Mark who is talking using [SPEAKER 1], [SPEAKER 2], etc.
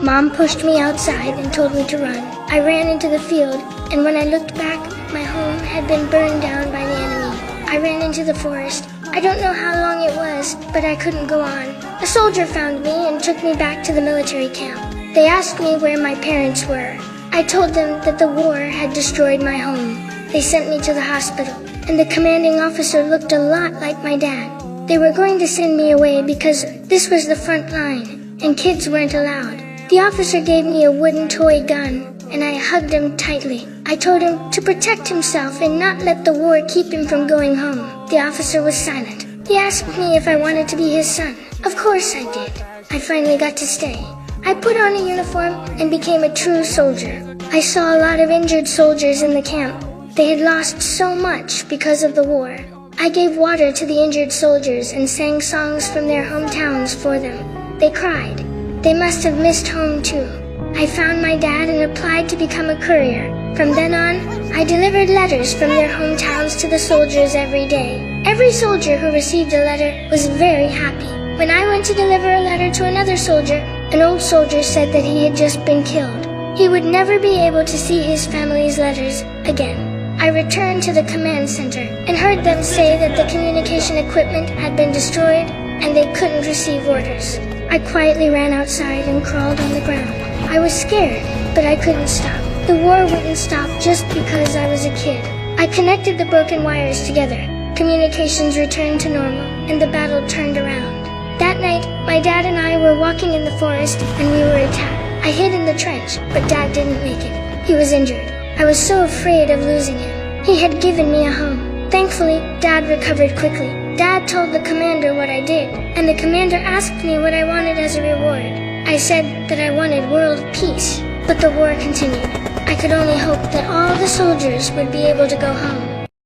[SPEAKER 1] Mom pushed me outside and told me to run. I ran into the field, and when I looked back, my home had been burned down by the enemy. I ran into the forest. I don't know how long it was, but I couldn't go on. A soldier found me and took me back to the military camp. They asked me where my parents were. I told them that the war had destroyed my home. They sent me to the hospital, and the commanding officer looked a lot like my dad. They were going to send me away because this was the front line, and kids weren't allowed. The officer gave me a wooden toy gun, and I hugged him tightly. I told him to protect himself and not let the war keep him from going home. The officer was silent. He asked me if I wanted to be his son. Of course I did. I finally got to stay. I put on a uniform and became a true soldier. I saw a lot of injured soldiers in the camp. They had lost so much because of the war. I gave water to the injured soldiers and sang songs from their hometowns for them. They cried. They must have missed home too. I found my dad and applied to become a courier. From then on, I delivered letters from their hometowns to the soldiers every day. Every soldier who received a letter was very happy. When I went to deliver a letter to another soldier, an old soldier said that he had just been killed. He would never be able to see his family's letters again. I returned to the command center and heard them say that the communication equipment had been destroyed and they couldn't receive orders. I quietly ran outside and crawled on the ground. I was scared, but I couldn't stop. The war wouldn't stop just because I was a kid. I connected the broken wires together. Communications returned to normal, and the battle turned around. That night, my dad and I were walking in the forest, and we were attacked. I hid in the trench, but Dad didn't make it. He was injured. I was so afraid of losing him. He had given me a home. Thankfully, Dad recovered quickly. Dad told the commander what I did, and the commander asked me what I wanted as a reward. I said that I wanted world peace, but the war continued. I could only hope that all the soldiers would be able to go home.